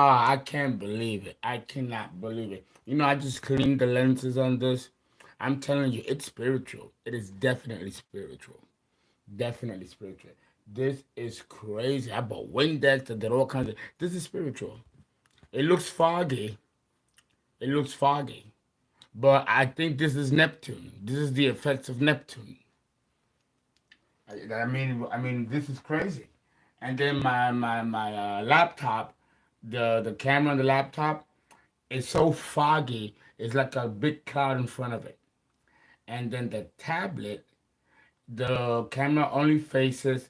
I can't believe it. I cannot believe it. I just cleaned the lenses on this. I'm telling you, it's spiritual. It is definitely spiritual. Definitely spiritual. This is crazy. I bought Windex. I did all kinds of. This is spiritual. It looks foggy. It looks foggy. But I think this is Neptune. This is the effects of Neptune. I mean, this is crazy. And then my laptop, the camera on the laptop, is so foggy. It's like a big cloud in front of it. And then the tablet, the camera only faces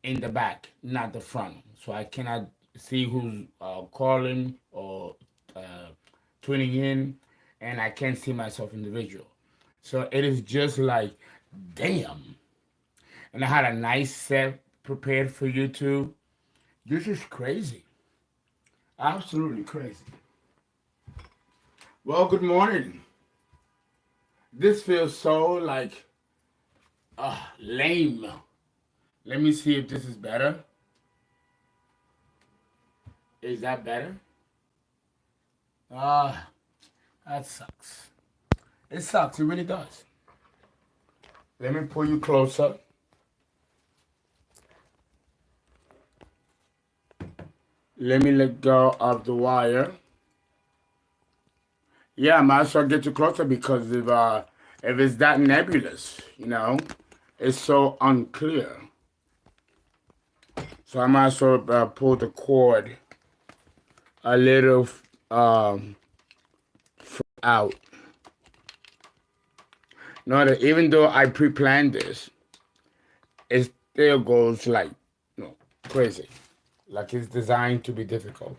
in the back, not the front. So I cannot see who's calling or uh, tuning in, and I can't see myself in the visual. So it is just like, damn. And I had a nice set prepared for you too. This is crazy. Absolutely crazy. Well, good morning. This feels so like lame. Let me see if this is better. Is that better? Ah, that sucks. It sucks. It really does. Let me pull you closer. Let me let go of the wire. Yeah, I might as well get you closer because if it's that nebulous, it's so unclear. So I might as well pull the cord a little um, out. No, that even though I pre-planned this, it still goes like crazy. Like it's designed to be difficult.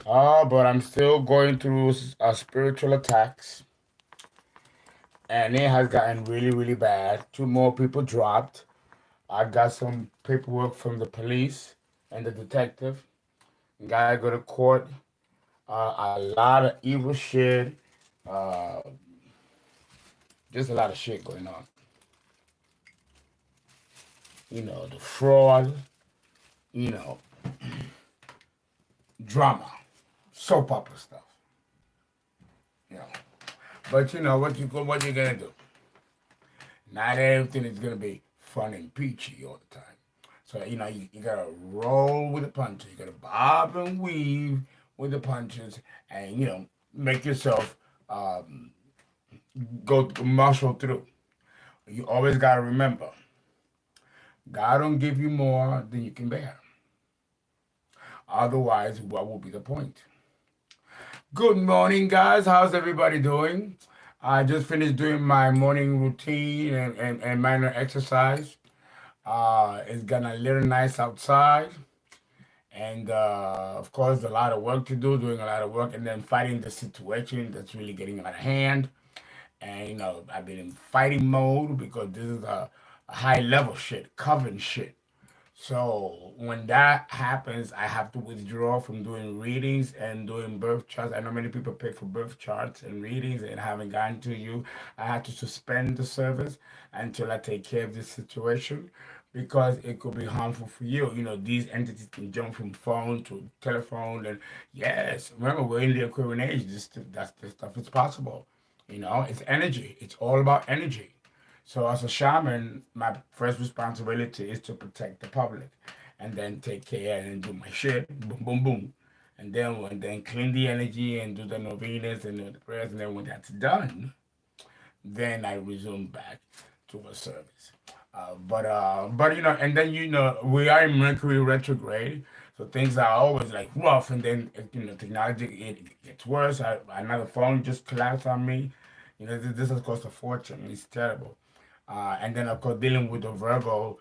But I'm still going through spiritual attacks, and it has gotten really, really bad. Two more people dropped. I got some paperwork from the police and the detective. Gotta go to court. A lot of evil shit. Uh, just a lot of shit going on. The fraud. You know, drama, soap opera stuff. You know, but what you gonna do? Not everything is gonna be fun and peachy all the time. So you gotta roll with the punches. You gotta bob and weave with the punches, and make yourself um, go muscle through. You always gotta remember, God don't give you more than you can bear. Otherwise, what will be the point? Good morning, guys. How's everybody doing? I just finished doing my morning routine and minor exercise. It's gotten a little nice outside. And of course, a lot of work to do, doing a lot of work, and then fighting the situation that's really getting out of hand. And I've been in fighting mode because this is a high level shit, coven shit. So when that happens, I have to withdraw from doing readings and doing birth charts. I know many people pay for birth charts and readings and haven't gotten to you. I had to suspend the service until I take care of this situation because it could be harmful for you. These entities can jump from phone to telephone, and yes, remember we're in the Aquarian age. This stuff is possible. It's energy. It's all about energy. So as a shaman, my first responsibility is to protect the public, and then take care and do my shit, boom, boom, boom, and then clean the energy and do the novenas and do the prayers, and then when that's done, then I resume back to a service. But and then we are in Mercury retrograde, so things are always like rough, and then technology it gets worse. Another phone just collapsed on me. This has cost a fortune. It's terrible. And then of course dealing with the Virgo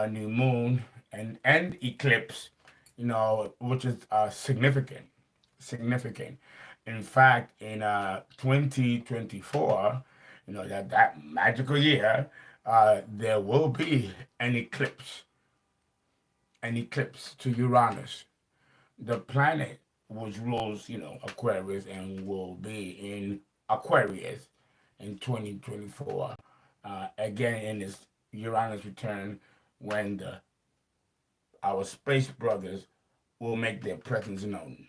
new moon and eclipse, which is significant. In fact, in 2024, that magical year, there will be an eclipse to Uranus, the planet which rules, Aquarius and will be in Aquarius in 2024. Again, in this Uranus return, when our space brothers will make their presence known.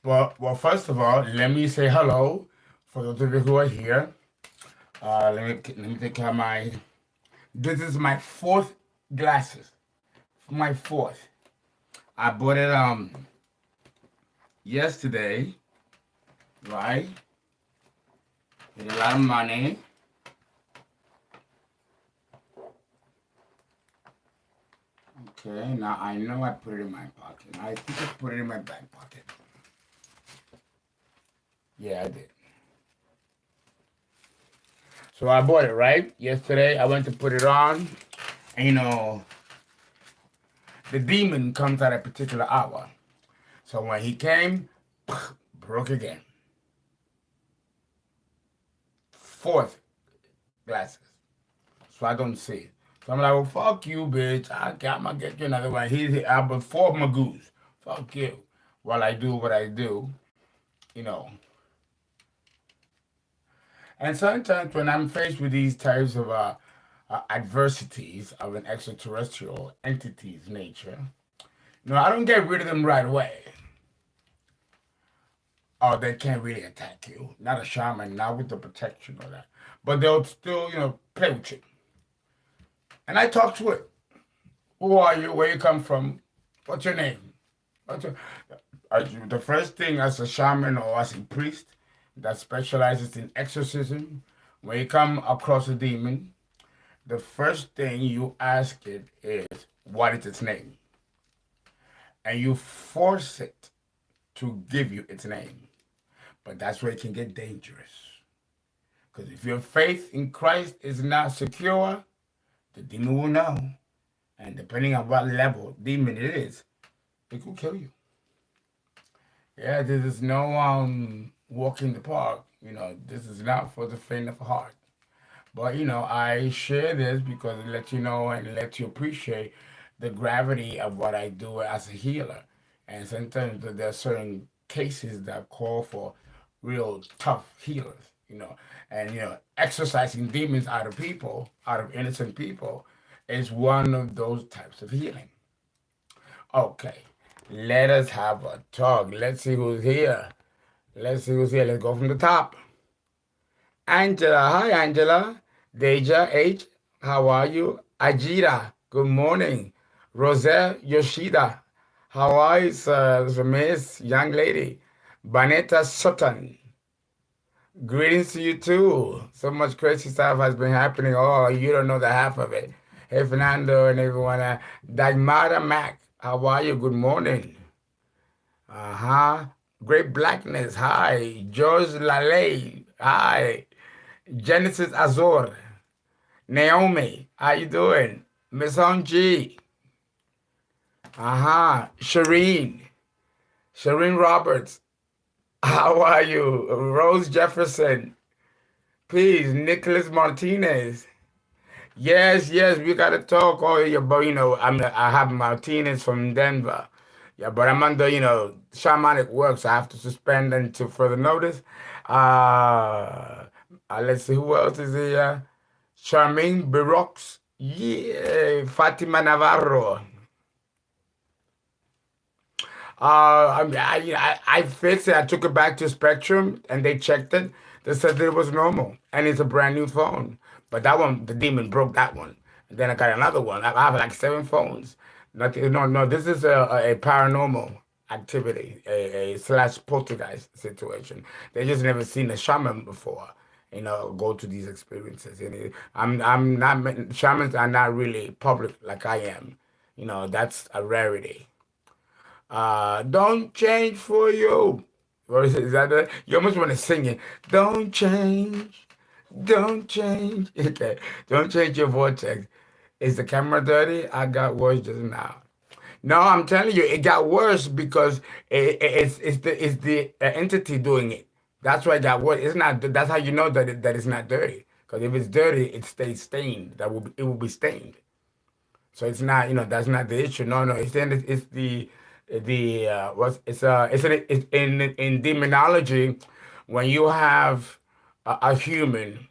Well, first of all, let me say hello for those of you who are here. Let me take out my. This is my fourth glasses. My fourth. I bought it yesterday, right? With a lot of money. Okay, now I know I put it in my pocket. I think I put it in my back pocket. Yeah, I did. So I bought it, right? Yesterday I went to put it on. And the demon comes at a particular hour. So when he came, broke again. Fourth glasses. So I don't see it. So I'm like, well, fuck you, bitch. I'm gonna get you another one. I bought four magoos. Fuck you. While I do what I do, you know. And sometimes when I'm faced with these types of adversities of an extraterrestrial entity's nature, I don't get rid of them right away. Oh, they can't really attack you. Not a shaman, not with the protection or that. But they'll still, play with you. And I talk to it. Who are you? Where you come from? What's your name? What's your... The first thing as a shaman or as a priest that specializes in exorcism, when you come across a demon, the first thing you ask it is, what is its name? And you force it to give you its name. But that's where it can get dangerous. Because if your faith in Christ is not secure, the demon will know. And depending on what level demon it is, it could kill you. Yeah, this is no walk in the park. This is not for the faint of heart. But I share this because it lets you know and let you appreciate the gravity of what I do as a healer. And sometimes there are certain cases that call for real tough healers, And exorcising demons out of people, out of innocent people, is one of those types of healing. Okay, let us have a talk. Let's see who's here. Let's go from the top. Angela, hi Angela. Deja H, how are you? Ajira, good morning. Roselle Yoshida, how are you, sir? Miss, young lady. Banetta Sutton, greetings to you too. So much crazy stuff has been happening. Oh, you don't know the half of it. Hey, Fernando and everyone. Dagmara Mac, how are you? Good morning. Uh-huh. Great Blackness, hi. George Laley, hi. Genesis Azor, Naomi, how you doing? Miss Hong G, uh-huh. Shireen Roberts, how are you? Rose Jefferson, please. Nicholas Martinez, yes, we gotta talk. Oh, yeah, but I have Martinez from Denver. Yeah, but I'm under, shamanic work, so I have to suspend until further notice. Let's see who else is here. Charmaine Birox. Yeah, Fatima Navarro. I fixed it. I took it back to Spectrum, and they checked it. They said that it was normal, and it's a brand new phone. But that one, the demon broke that one. And then I got another one. I have like 7 phones. Nothing. No, no. This is a paranormal activity, a slash poltergeist situation. They just never seen a shaman before. Go to these experiences. I'm not. Shamans are not really public like I am. That's a rarity. Don't change for you. What is it? Is that the, you almost want to sing it? Don't change. Don't change. Okay. Don't change your vortex. Is the camera dirty? I got worse just now. No, I'm telling you, it got worse because it's the entity doing it. That's why it got worse. It's not. That's how you know that it's not dirty. Because if it's dirty, it stays stained. It will be stained. So it's not, that's not the issue. No, no, it's the what's it's in demonology when you have a human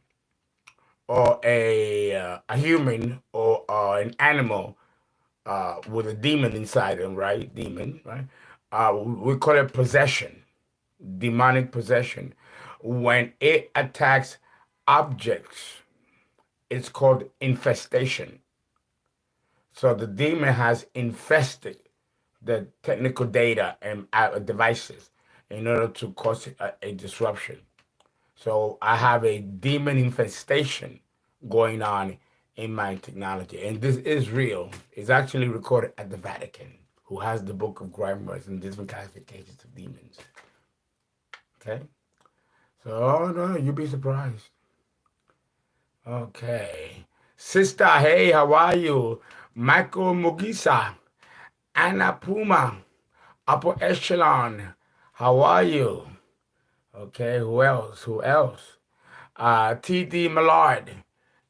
or a human or an animal with a demon inside them, right? Demon, right? We call it possession. demonic possession. When it attacks objects, it's called infestation. So the demon has infested the technical data and devices in order to cause a disruption. So I have a demon infestation going on in my technology. And this is real. It's actually recorded at the Vatican, who has the book of grimoires and different classifications of demons. Okay? So, oh no, you'd be surprised. Okay. Sister, hey, how are you? Michael Mugisa, Anna Puma, Upper Echelon, how are you? Okay, who else? Who else? T.D. Millard,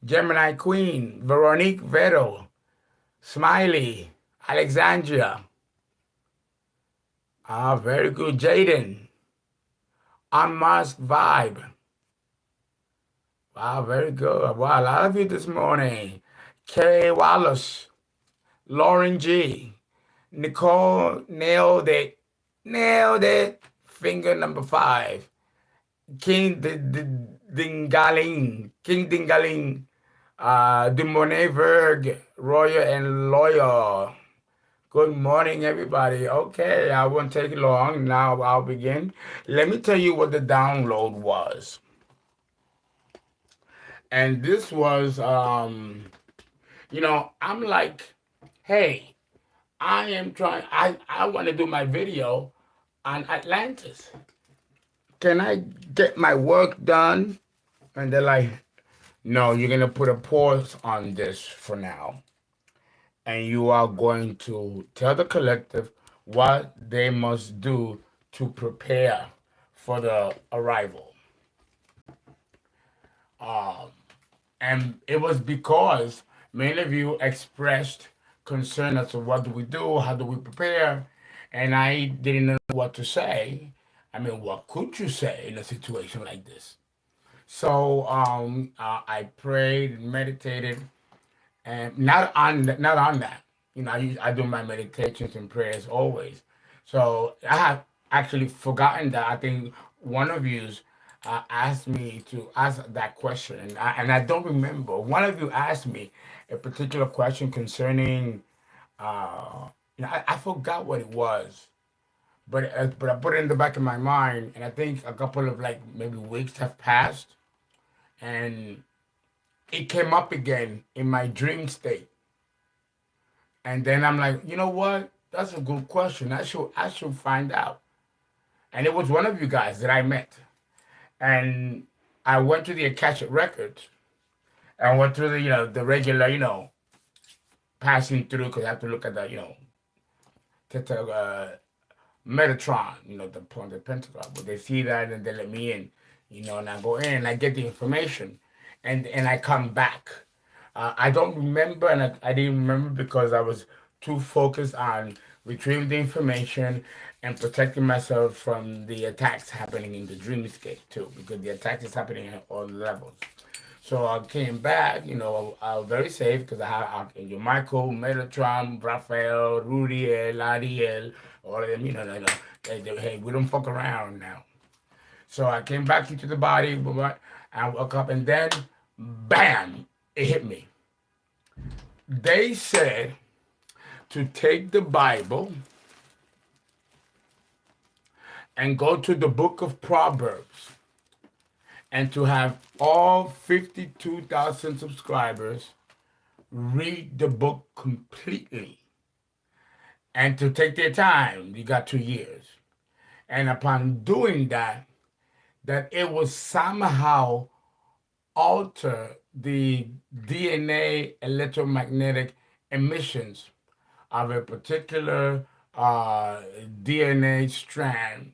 Gemini Queen, Veronique Vero, Smiley, Alexandria. Very good. Jaden, Unmasked Vibe. Wow, very good. Wow, a lot of you this morning. Kay Wallace, Lauren G, Nicole nailed it. Nailed it. Finger number 5. Dingaling. King Dingaling. Dumonet Verg, Royal and Loyal. Good morning, everybody. Okay, I won't take it long. Now I'll begin. Let me tell you what the download was. And this was, I'm like, hey, I want to do my video on Atlantis. Can I get my work done? And they're like, no, you're going to put a pause on this for now. And you are going to tell the collective what they must do to prepare for the arrival. And it was because many of you expressed concern as to what do we do, how do we prepare, and I didn't know what to say. I mean, what could you say in a situation like this? So I prayed and meditated, and not on that. I do my meditations and prayers always. So I have actually forgotten that. I think one of you's asked me to ask that question, and I don't remember. One of you asked me a particular question concerning. I forgot what it was, but I put it in the back of my mind, and I think a couple of like maybe weeks have passed, and it came up again in my dream state. And then I'm like, you know what? That's a good question. I should find out. And it was one of you guys that I met. And I went to the Akashic Records and went through the regular, passing through because I have to look at the, Metatron, the pentagram. But they see that and they let me in, and I go in and I get the information and I come back. I don't remember, and I didn't remember because I was too focused on retrieving the information and protecting myself from the attacks happening in the dreamscape too, because the attack is happening at all levels. So I came back, I was very safe because I have Michael, Metatron, Raphael, Rudiel, Ladiel, all of them, hey, we don't fuck around now. So I came back into the body, I woke up, and then, bam, it hit me. They said to take the Bible and go to the book of Proverbs and to have all 52,000 subscribers read the book completely and to take their time. You got 2 years. And upon doing that, that it will somehow alter the DNA electromagnetic emissions of a particular DNA strand.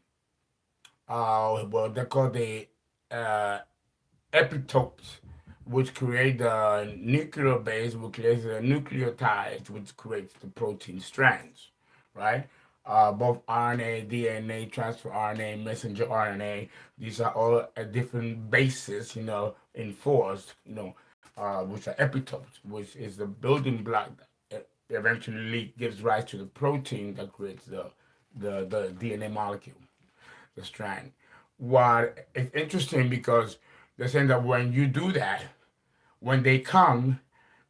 Well, they're called the epitopes, which create the nuclear base, which creates the nucleotides, which creates the protein strands, right? Both RNA, DNA, transfer RNA, messenger RNA, these are all at different bases, enforced, which are epitopes, which is the building block that eventually gives rise to the protein that creates the DNA molecule. the strand. What it's interesting because they're saying that when you do that, when they come,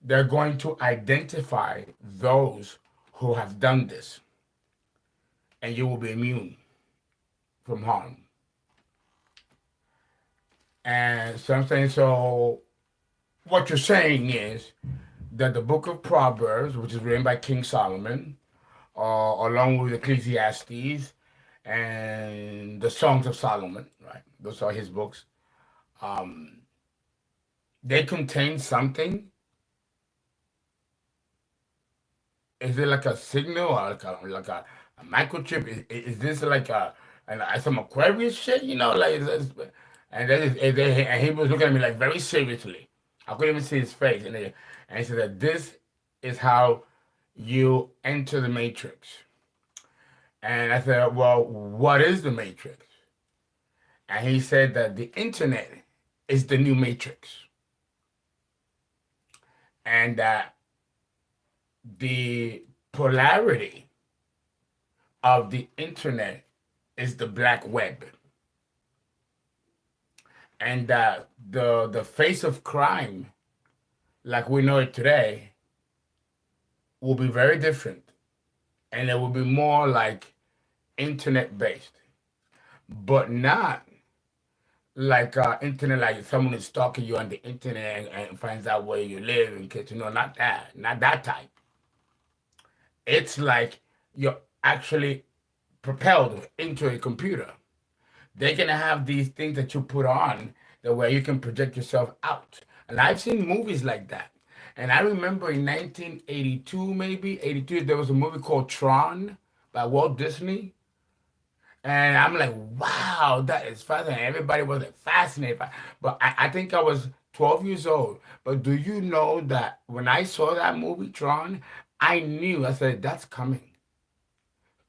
they're going to identify those who have done this, and you will be immune from harm. And so I'm saying, so what you're saying is that the book of Proverbs, which is written by King Solomon, along with Ecclesiastes and the Songs of Solomon, right? Those are his books. Um, they contain something. Is it like a signal or like a microchip? Is this like some Aquarius shit? You know, like and and he was looking at me like very seriously. I couldn't even see his face, and he said that this is how you enter the matrix. And I said, well, what is the matrix? And he said that the internet is the new matrix, and that the polarity of the internet is the black web, and that the face of crime, like we know it today, will be very different, and it will be more like internet based, but not like internet, like someone is stalking you on the internet and finds out where you live and gets to know. Not that type. It's like you're actually propelled into a computer. They're gonna have these things that you put on the way you can project yourself out. And I've seen movies like that. And I remember in 1982, maybe 82, there was a movie called Tron by Walt Disney. And I'm like, wow, that is fascinating. Everybody was fascinated but I think I was 12 years old. But do you know that when I saw that movie, Tron, I knew, I said, that's coming.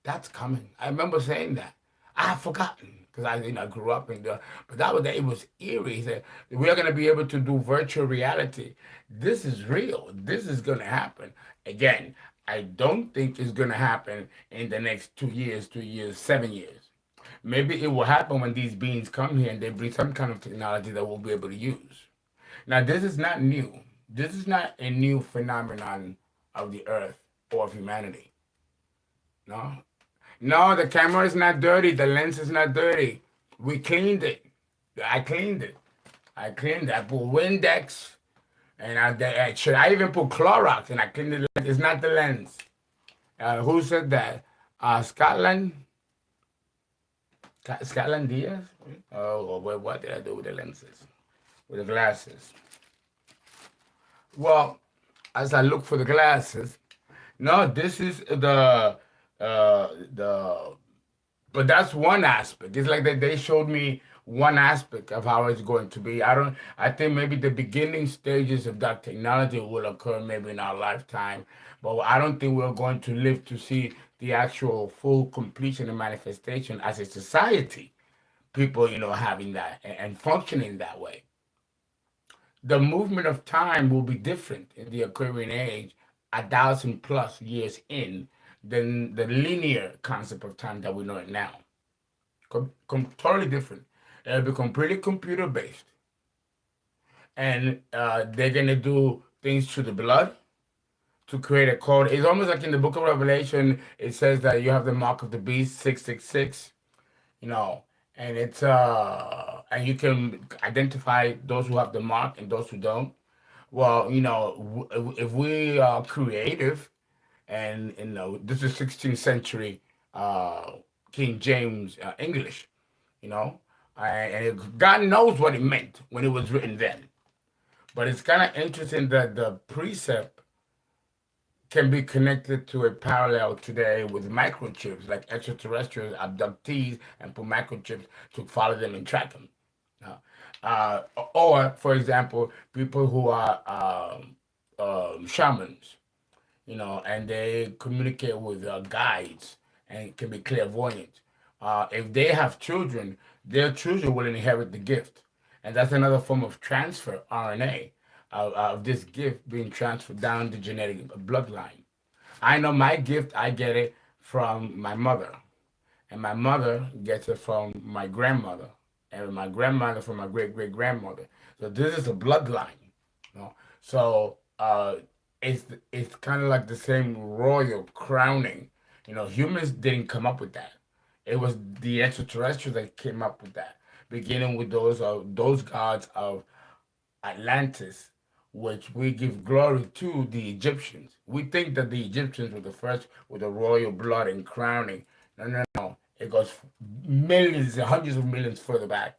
That's coming. I remember saying that. I have forgotten because I grew up in the, but that was it was eerie. He said we're gonna be able to do virtual reality. This is real. This is gonna happen. Again, I don't think it's gonna happen in the next 2 years, 3 years, 7 years. Maybe it will happen when these beings come here and they bring some kind of technology that we'll be able to use. Now, this is not new. This is not a new phenomenon of the earth or of humanity. No, no, the camera is not dirty. The lens is not dirty. We cleaned it. I cleaned it. I cleaned it. I put Windex and I even put Clorox and I cleaned it. It's not the lens. Who said that? Scotland? Scotland Diaz? Oh, well, what did I do with the lenses? With the glasses? Well, as I look for the glasses, no, this is the but that's one aspect. It's like that they showed me one aspect of how it's going to be. I think maybe the beginning stages of that technology will occur maybe in our lifetime, but I don't think we're going to live to see the actual full completion and manifestation as a society. People, having that and functioning that way. The movement of time will be different in the Aquarian age, 1,000+ years in, than the linear concept of time that we know it now. Totally different. It'll be completely computer based, and they're gonna do things through the blood to create a code. It's almost like in the Book of Revelation. It says that you have the mark of the beast, 666. You know, and it's and you can identify those who have the mark and those who don't. Well, if we are creative, and this is 16th century uh, King James English, you know, God knows what it meant when it was written then. But it's kind of interesting that the precept can be connected to a parallel today with microchips, like extraterrestrials, abductees, and put microchips to follow them and track them. Uh, uh, or, for example, people who are shamans, and they communicate with guides and can be clairvoyant. If they have children, their children will inherit the gift. And that's another form of transfer, RNA, of this gift being transferred down the genetic bloodline. I know my gift, I get it from my mother. and my mother gets it from my grandmother, and my grandmother from my great-great-grandmother. So this is a bloodline, you know. So it's kind of like the same royal crowning. You know, humans didn't come up with that. It was the extraterrestrials that came up with that, beginning with those gods of Atlantis, which we give glory to the Egyptians. We think that the Egyptians were the first with the royal blood and crowning. No, no, no. It goes millions and hundreds of millions further back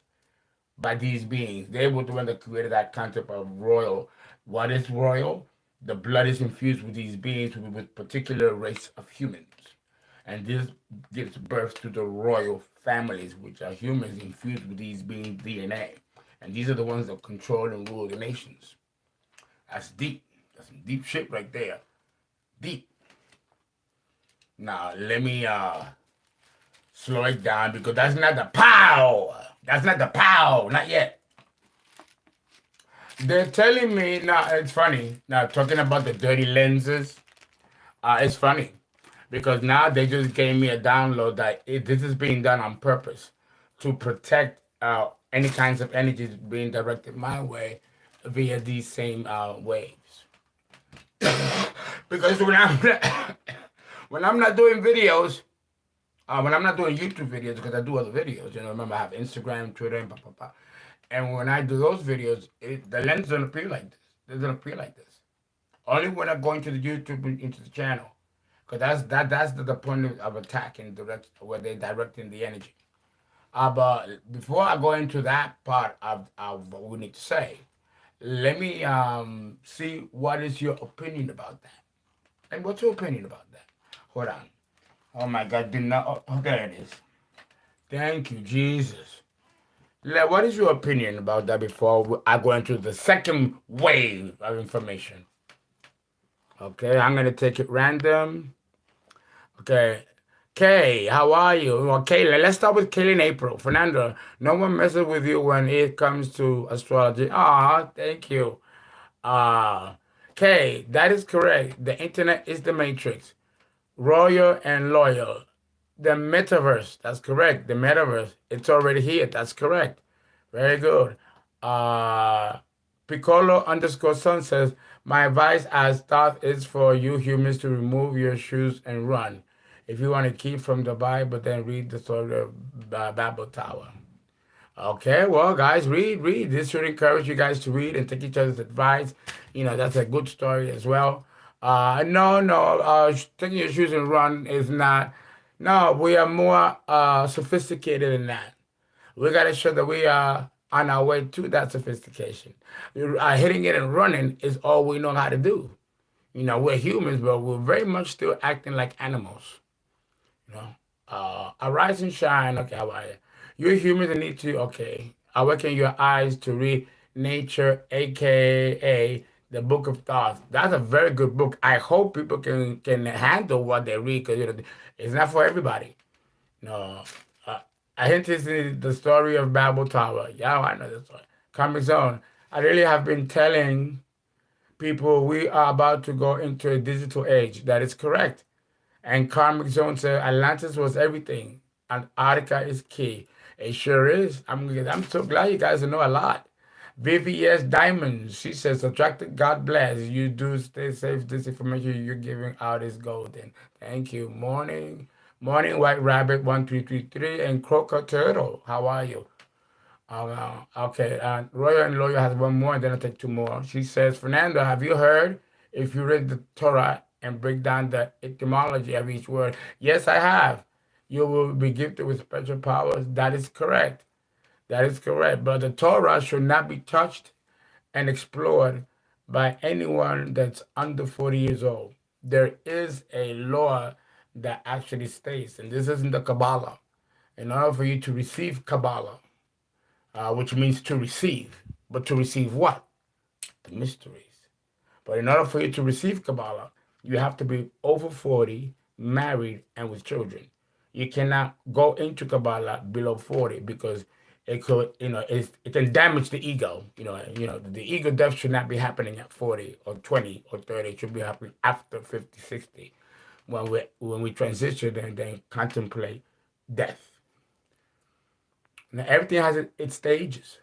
by these beings. They were the one that created that concept of royal. What is royal? The blood is infused with these beings with particular race of humans. And this gives birth to the royal families, which are humans infused with these beings' DNA. And these are the ones that control and rule the nations. That's deep. That's some deep shit right there. Deep. Now, let me slow it down because that's not the pow. That's not the pow. Not yet. They're telling me now. It's funny now talking about the dirty lenses. It's funny because now they just gave me a download that this is being done on purpose to protect any kinds of energies being directed my way via these same waves. Because when I'm not doing videos, when I'm not doing YouTube videos, because I do other videos, you know, remember I have Instagram, Twitter, and blah, blah, blah. And when I do those videos, the lens don't appear like this. It doesn't appear like this. Only when I go into the YouTube, into the channel. Because that's the point of attack and direct, where they're directing the energy. But before I go into that part of what we need to say, let me see what is your opinion about that. And what's your opinion about that? Hold on. Oh my God, did not. Oh, there it is. Thank you, Jesus. What is your opinion about that before I go into the second wave of information? Okay, I'm going to take it random. Okay. Kay, how are you? Well, Kayla, let's start with Kayla in April. Fernando, no one messes with you when it comes to astrology. Ah, thank you. Kay, that is correct. The internet is the matrix. Royal and loyal. The metaverse, that's correct. The metaverse, it's already here. That's correct. Very good. Uh, Piccolo underscore Sun says, my advice as thought is for you humans to remove your shoes and run. If you want to keep from the Bible, then read the story of Babel Tower. Okay, well, guys, read. This should encourage you guys to read and take each other's advice. You know, that's a good story as well. No, taking your shoes and run is not. No, we are more sophisticated than that. We got to show that we are on our way to that sophistication. Hitting it and running is all we know how to do. You know, we're humans, but we're very much still acting like animals. You know, arise and shine. Okay, how are you? You're humans that need to, okay, awaken your eyes to read Nature, aka the Book of Thoughts. That's a very good book. I hope people can handle what they read because, you know, it's not for everybody. No, I hinted the story of Babel Tower. Yeah, I know the story. Comic Zone. I really have been telling people we are about to go into a digital age. That is correct. And Karmic Zone said Atlantis was everything. Antarctica is key. It sure is. I'm so glad you guys know a lot. VVS Diamonds, she says, attracted, God bless. You do stay safe. This information you're giving out is golden. Thank you. Morning, White Rabbit 1333 and Croaker Turtle. How are you? Okay, Royal and Loyal has one more, and then I'll take two more. She says, Fernando, have you heard if you read the Torah and break down the etymology of each word? Yes, I have. You will be gifted with special powers. That is correct. That is correct. But the Torah should not be touched and explored by anyone that's under 40 years old. There is a law that actually states, and this isn't the Kabbalah, in order for you to receive Kabbalah, which means to receive. But to receive what? The mysteries. But in order for you to receive Kabbalah, you have to be over 40, married, and with children. You cannot go into Kabbalah below 40 because it could, you know, it can damage the ego. The ego death should not be happening at 40 or 20 or 30. It should be happening after 50, 60 when we transition and then contemplate death. Now everything has its stages.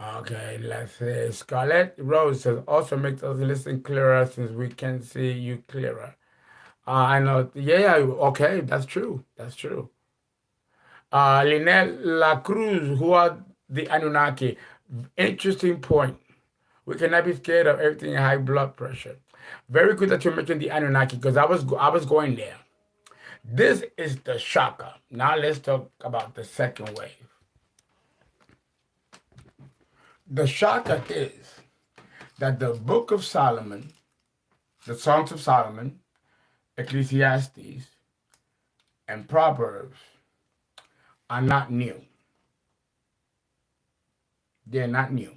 Okay, let's see. Scarlet Rose says also makes us listen clearer since we can see you clearer. I know. Yeah, okay, that's true. That's true. Lynette La Cruz, who are the Anunnaki. Interesting point. We cannot be scared of everything high blood pressure. Very good that you mentioned the Anunnaki because I was going there. This is the shocker. Now let's talk about the second wave. The shocker is that the Book of Solomon, the Songs of Solomon, Ecclesiastes, and Proverbs are not new. They're not new.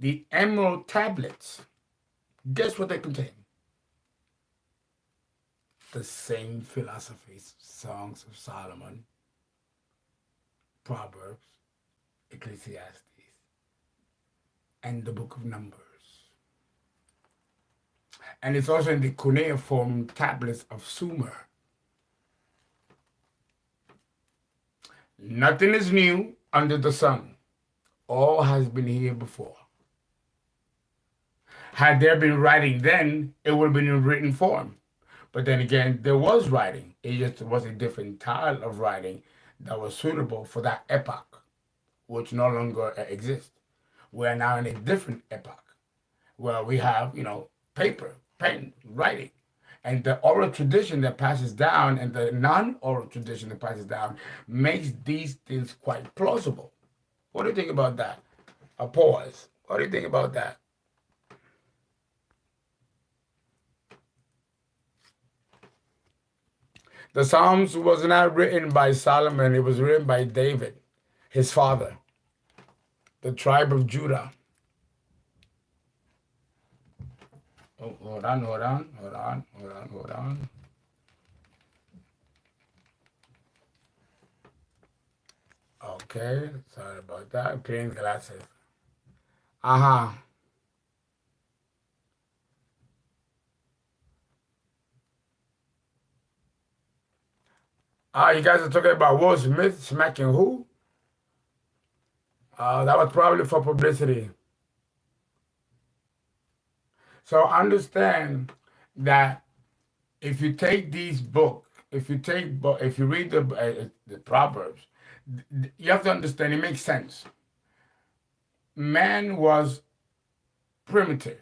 The Emerald Tablets, guess what they contain? The same philosophies, Songs of Solomon, Proverbs, Ecclesiastes, and the Book of Numbers. And it's also in the cuneiform tablets of Sumer. Nothing is new under the sun. All has been here before. Had there been writing then, it would have been in written form. But then again, there was writing. It just was a different style of writing that was suitable for that epoch, which no longer exists. We are now in a different epoch where we have, paper, pen, writing. And the oral tradition that passes down and the non-oral tradition that passes down makes these things quite plausible. What do you think about that? A pause. What do you think about that? The Psalms was not written by Solomon. It was written by David, his father, the tribe of Judah. Oh, hold on. Okay, sorry about that. Clean glasses. Uh-huh. You guys are talking about Will Smith smacking who? That was probably for publicity. So understand that if you take these books, if you read the Proverbs, you have to understand it makes sense. Man was primitive,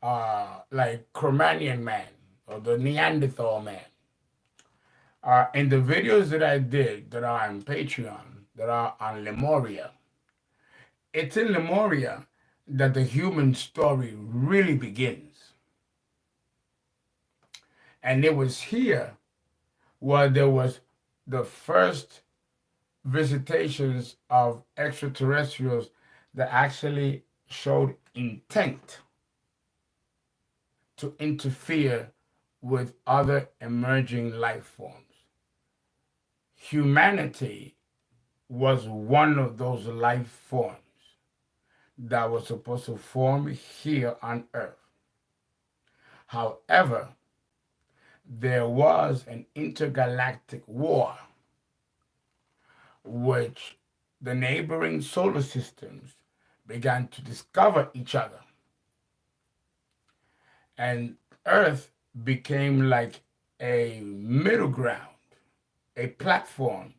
like Cro-Magnon man or the Neanderthal man. In the videos that I did that are on Patreon, that are on Lemuria, it's in Lemuria that the human story really begins. And it was here where there was the first visitations of extraterrestrials that actually showed intent to interfere with other emerging life forms. Humanity was one of those life forms that was supposed to form here on Earth. However, there was an intergalactic war which the neighboring solar systems began to discover each other. And Earth became like a middle ground, a platform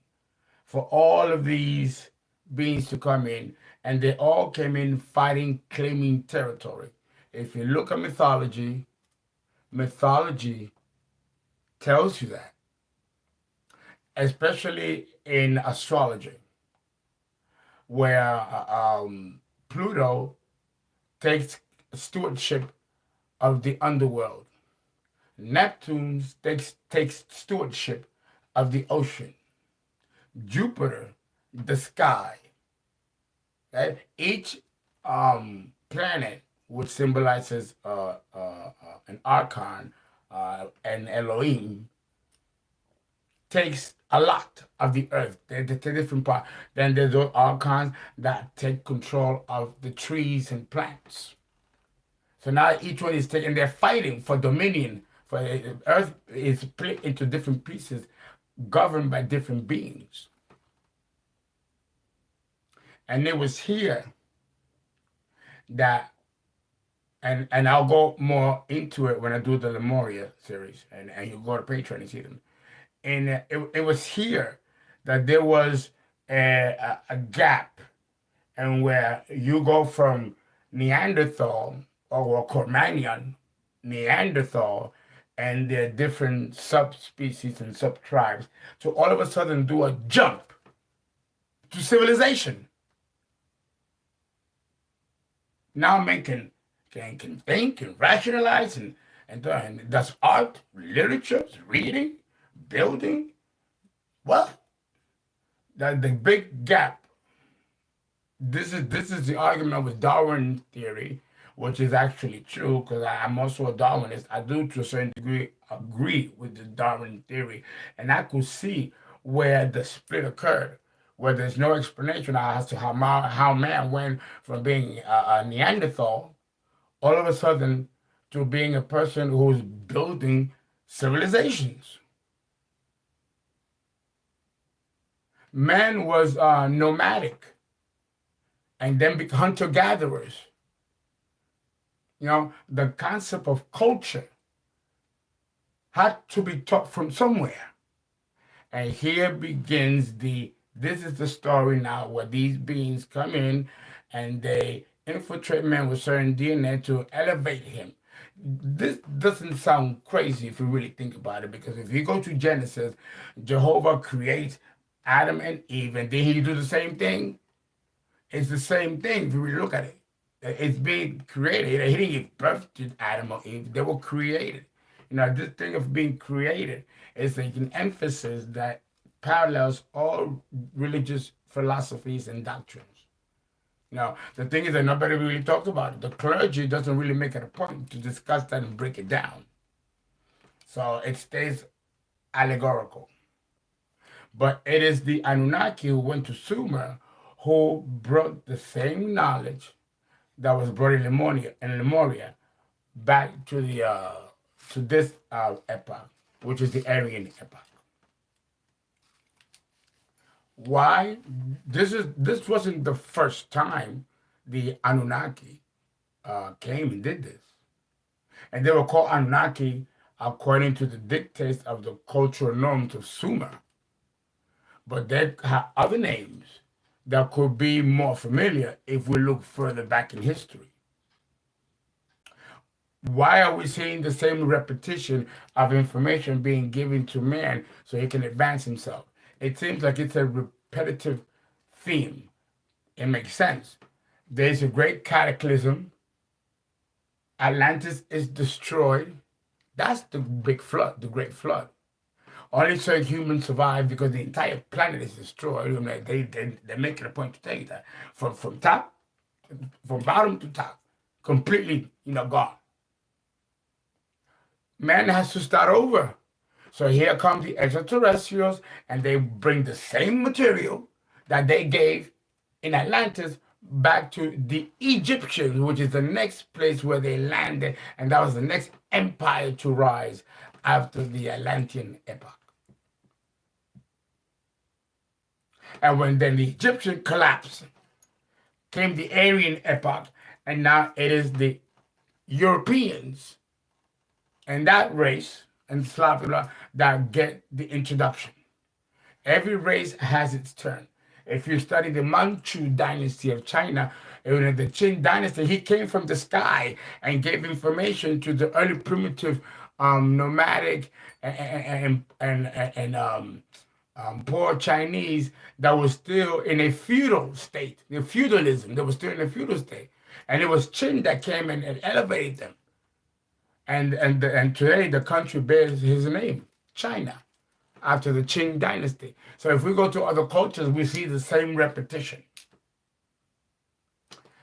for all of these beings to come in, and they all came in fighting, claiming territory. If you look at mythology tells you that, especially in astrology, where Pluto takes stewardship of the underworld. Neptune takes stewardship of the ocean. Jupiter, the sky. Right? Each planet, which symbolizes an archon, an Elohim, takes a lot of the earth. They take different parts. Then there's those archons that take control of the trees and plants. So now each one is taking, they're fighting for dominion, For the earth is split into different pieces, governed by different beings. And it was here that, and I'll go more into it when I do the Lemuria series, and you go to Patreon and see them. And it was here that there was a gap, and where you go from Neanderthal or Cro-Magnon, Neanderthal, and their different subspecies and subtribes, to all of a sudden do a jump to civilization. Now man can think and rationalize and does art, literature, reading, building. What? That the big gap. This is the argument with Darwin theory, which is actually true because I'm also a Darwinist. I do to a certain degree agree with the Darwin theory, and I could see where the split occurred, where there's no explanation as to how man went from being a Neanderthal all of a sudden to being a person who's building civilizations. Man was nomadic and then hunter-gatherers. You know, the concept of culture had to be taught from somewhere. And here begins this is the story now where these beings come in and they infiltrate man with certain DNA to elevate him. This doesn't sound crazy if you really think about it, because if you go to Genesis, Jehovah creates Adam and Eve, and then he do the same thing. It's the same thing if you really look at it. It's being created. He didn't give birth to Adam or Eve. They were created. You know, this thing of being created is an emphasis that parallels all religious philosophies and doctrines. Now, the thing is that nobody really talks about it. The clergy doesn't really make it a point to discuss that and break it down. So it stays allegorical. But it is the Anunnaki who went to Sumer who brought the same knowledge that was brought in Lemuria back to this epoch, which is the Aryan epoch. Why? This wasn't the first time the Anunnaki came and did this. And they were called Anunnaki according to the dictates of the cultural norms of Sumer. But they have other names that could be more familiar if we look further back in history. Why are we seeing the same repetition of information being given to man so he can advance himself? It seems like it's a repetitive theme. It makes sense. There's a great cataclysm. Atlantis is destroyed. That's the big flood, the great flood. Only certain humans survive because the entire planet is destroyed. They make it a point to tell you that. From bottom to top, completely, gone. Man has to start over. So here come the extraterrestrials, and they bring the same material that they gave in Atlantis back to the Egyptians, which is the next place where they landed, and that was the next empire to rise after the Atlantean epoch. And when then the Egyptian collapsed, came the Aryan epoch, and now it is the Europeans and that race and Slavic that get the introduction. Every race has its turn. If you study the Manchu dynasty of China, the Qing dynasty, he came from the sky and gave information to the early primitive nomadic and poor Chinese that was still in a feudal state, the feudalism, they were still in a feudal state. And it was Qin that came and elevated them. And today the country bears his name, China, after the Qing dynasty. So if we go to other cultures, we see the same repetition.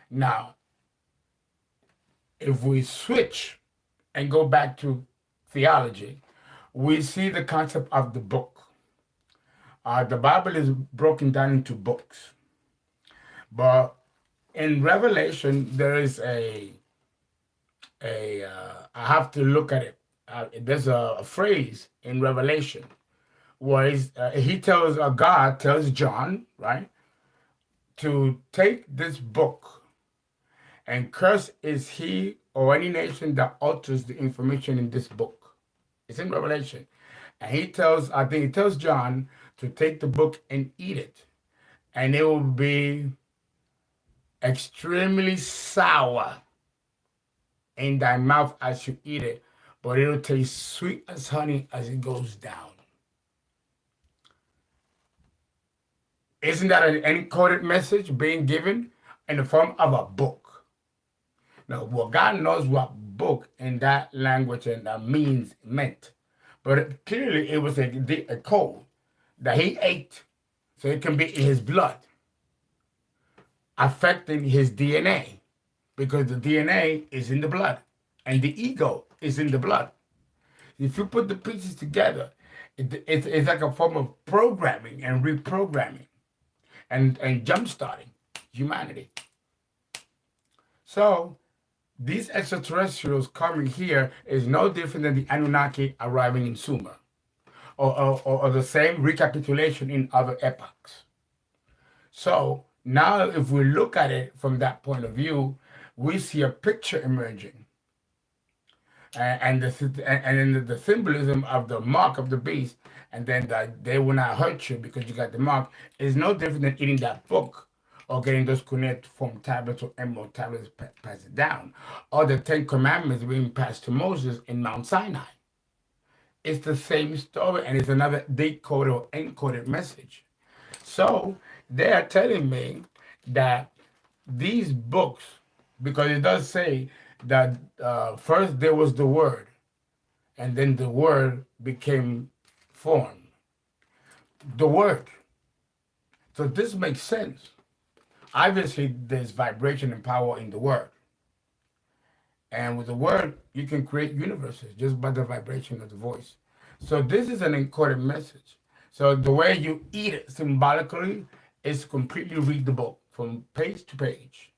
Now, if we switch and go back to theology, we see the concept of the book. The Bible is broken down into books. But in Revelation, there is I have to look at it there's a phrase in Revelation where God tells John, right, to take this book and curse is he or any nation that alters the information in this book. It's in Revelation. And I think he tells John to take the book and eat it. And it will be extremely sour in thy mouth as you eat it, but it'll taste sweet as honey as it goes down. Isn't that an encoded message being given in the form of a book? Now, well, God knows what book in that language and that meant. But clearly it was a code that he ate, so it can be in his blood, affecting his DNA, because the DNA is in the blood, and the ego is in the blood. If you put the pieces together, it's like a form of programming and reprogramming and jump-starting humanity. So these extraterrestrials coming here is no different than the Anunnaki arriving in Sumer, or the same recapitulation in other epochs. So now if we look at it from that point of view, we see a picture emerging. And then the symbolism of the mark of the beast, and then that they will not hurt you because you got the mark, is no different than eating that book or getting those cuneiform tablets or emerald tablets passed down, or the 10 Commandments being passed to Moses in Mount Sinai. It's the same story, and it's another decoded or encoded message. So they are telling me that these books, because it does say that first there was the Word, and then the Word became form. The Word. So this makes sense. Obviously, there's vibration and power in the Word. And with the Word, you can create universes just by the vibration of the voice. So this is an encoded message. So the way you eat it symbolically is completely read the book from page to page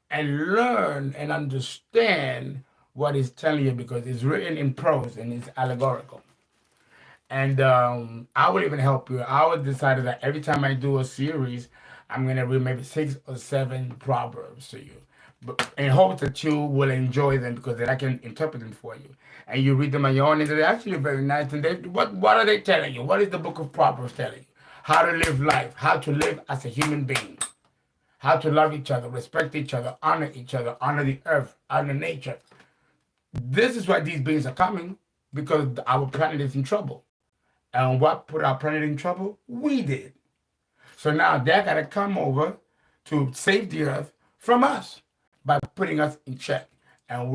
and learn and understand what it's telling you, because it's written in prose and it's allegorical. And I will even help you. I would decide that every time I do a series, I'm going to read maybe 6 or 7 proverbs to you, but in hopes that you will enjoy them, because then I can interpret them for you. And you read them on your own, and they're actually very nice. And what are they telling you? What is the book of Proverbs telling you? How to live life, how to live as a human being, how to love each other, respect each other, honor the earth, honor nature. This is why these beings are coming, because our planet is in trouble. And what put our planet in trouble? We did. So now they got to come over to save the earth from us by putting us in check. And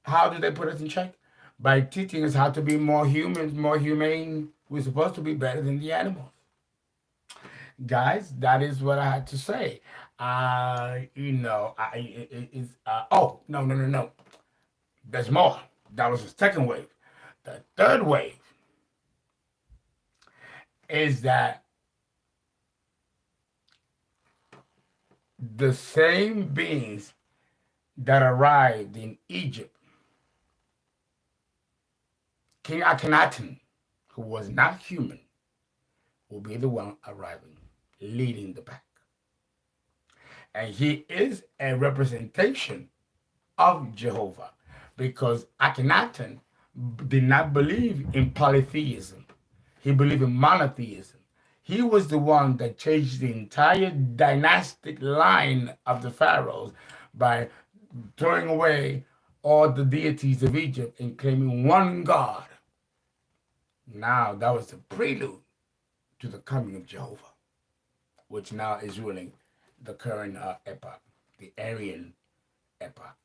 how do they put us in check? By teaching us how to be more humans, more humane. We're supposed to be better than the animals. Guys, that is what I had to say. Oh, no. There's more. That was the second wave. The third wave is that the same beings that arrived in Egypt, King Akhenaten, who was not human, will be the one arriving, leading the pack. And he is a representation of Jehovah, because Akhenaten did not believe in polytheism. He believed in monotheism. He was the one that changed the entire dynastic line of the pharaohs by throwing away all the deities of Egypt and claiming one God. Now, that was the prelude to the coming of Jehovah, which now is ruling the current epoch, the Aryan epoch.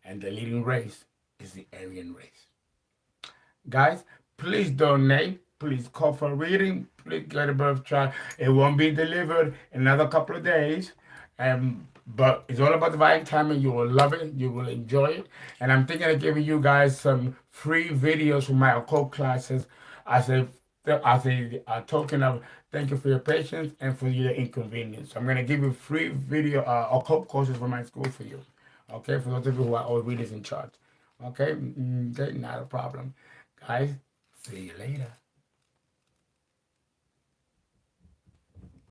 And the leading race is the Aryan race. Guys, please donate. Please call for a reading. Please get a birth chart. It won't be delivered in another couple of days. But it's all about divine timing. You will love it. You will enjoy it. And I'm thinking of giving you guys some free videos from my occult classes as a token of thank you for your patience and for your inconvenience. So I'm going to give you free video occult courses from my school for you. Okay, for those of you who are all readers in charge. Okay, okay, not a problem. Guys, see you later.